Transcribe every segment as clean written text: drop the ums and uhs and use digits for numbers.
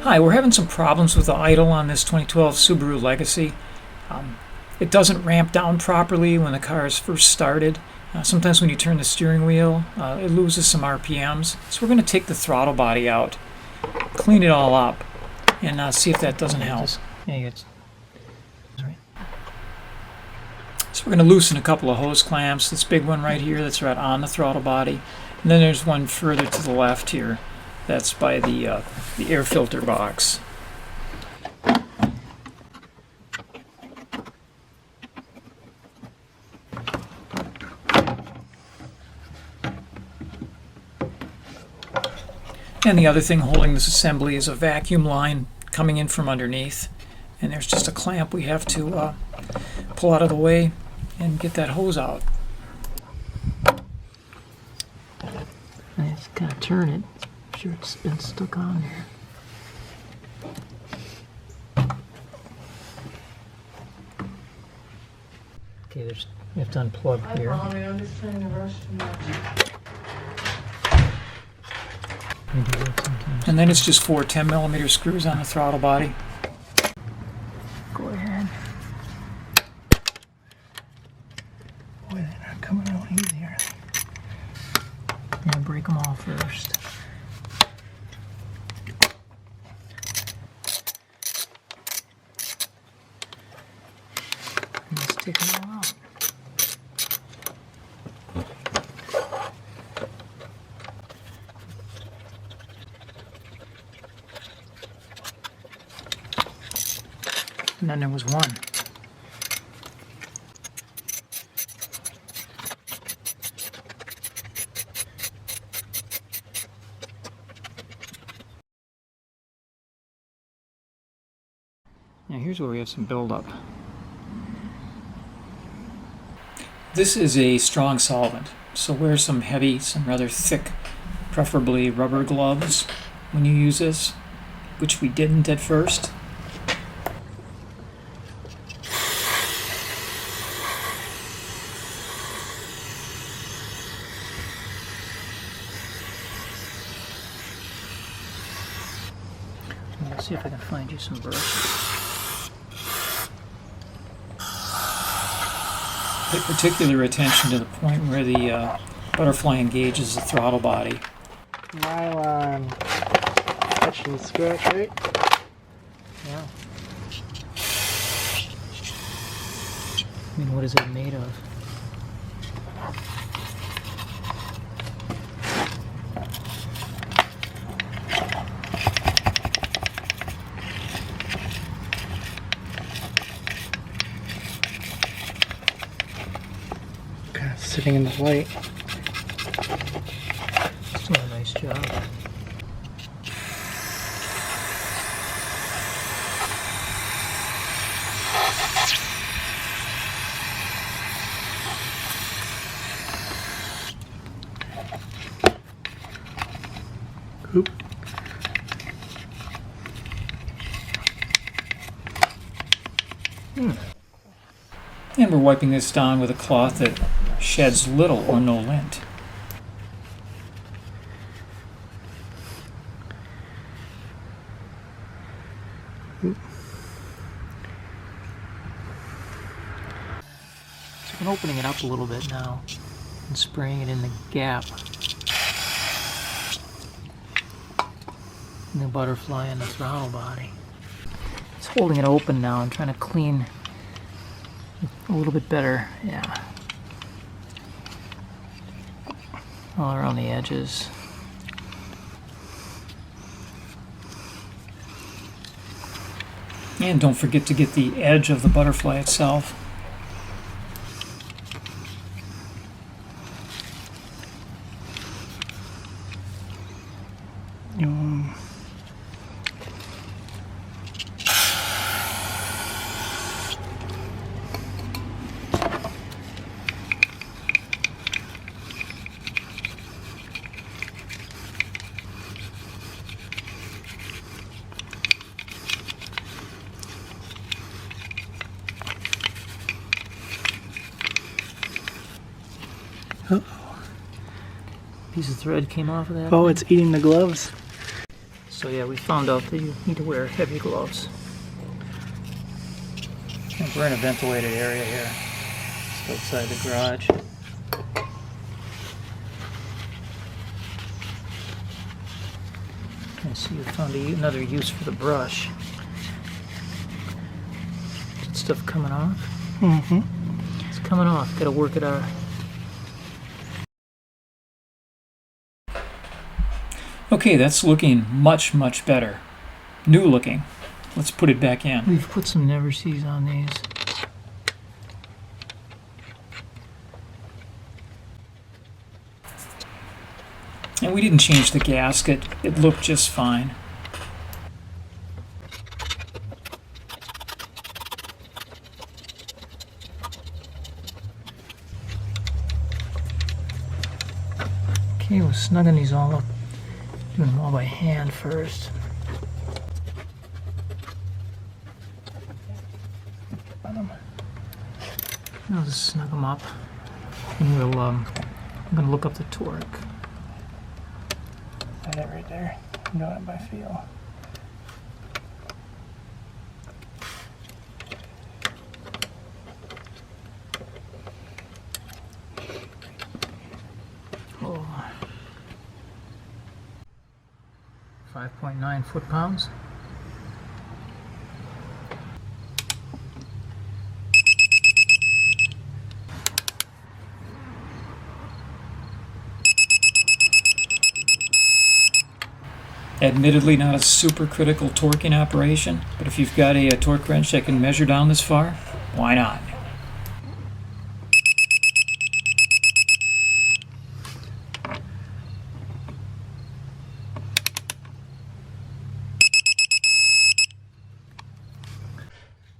Hi, we're having some problems with the idle on this 2012 Subaru Legacy. It doesn't ramp down properly when the car is first started. Sometimes when you turn the steering wheel, it loses some RPMs. So we're going to take the throttle body out, clean it all up, and see if that doesn't help. So we're going to loosen a couple of hose clamps. This big one right here, that's right on the throttle body. And then there's one further to the left here. That's by the air filter box. And the other thing holding this assembly is a vacuum line coming in from underneath. And there's just a clamp we have to pull out of the way and get that hose out. I just gotta turn it. I'm sure it's been stuck on there. Okay, you have to unplug here. I'm just trying to rush too much. And then it's just 4 10mm screws on the throttle body. Go ahead. Boy, they're not coming out easier. Yeah, break them all first. Let's take them all out. And then there was one. Now here's where we have some buildup. This is a strong solvent, so wear some heavy, some rather thick, preferably rubber gloves when you use this, which we didn't at first. Let's see if I can find you some brushes. Pay particular attention to the point where the butterfly engages the throttle body. Nylon touch and scratch, right? Yeah. I mean, what is it made of? Kind of sitting in the light. It's doing a nice job. Oop. And we're wiping this down with a cloth that sheds little or no lint. So I'm opening it up a little bit now and spraying it in the gap. And the butterfly and the throttle body. It's holding it open now. I'm trying to clean a little bit better. Yeah. All around the edges. And don't forget to get the edge of the butterfly itself. Piece of thread came off of that. Oh, it's eating the gloves. So yeah, we found out that you need to wear heavy gloves. And we're in a ventilated area here. Just outside the garage. I see you found another use for the brush. That stuff coming off? Mm-hmm. It's coming off. Gotta work it out. Okay, that's looking much, much better. New looking. Let's put it back in. We've put some never sees on these. And we didn't change the gasket. It looked just fine. Okay, we're snugging these all up. Doing them all by hand first. I'll just snug them up. And we'll, I'm gonna look up the torque. That right there. I'm doing it by feel. Oh. 5.9 foot-pounds. Admittedly not a super critical torquing operation, but if you've got a torque wrench that can measure down this far, why not?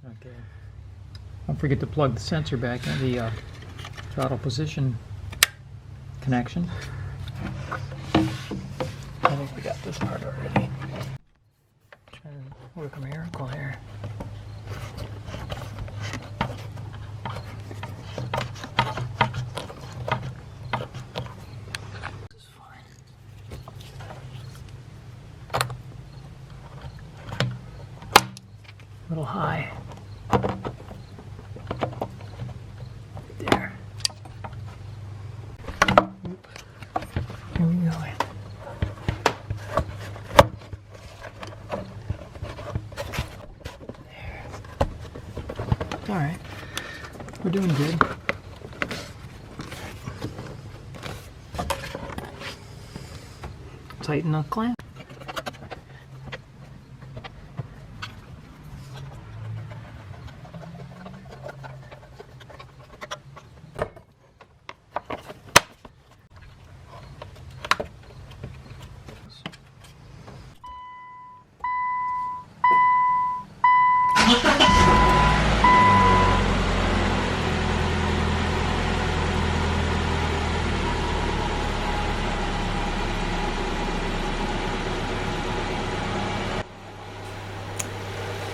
Okay. Don't forget to plug the sensor back in the throttle position connection. I think we got this part already. Trying to work a miracle here. This is fine. A little high. There. Here we go. All right, we're doing good. Tighten the clamp.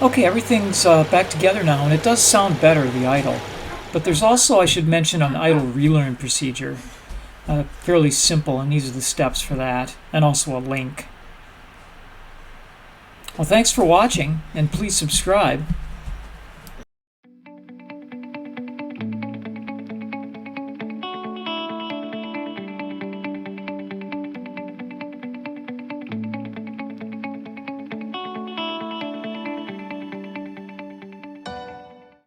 Okay, everything's back together now, and it does sound better, the idle. But there's also, I should mention, an idle relearn procedure. Fairly simple, and these are the steps for that, and also a link. Well, thanks for watching, and please subscribe.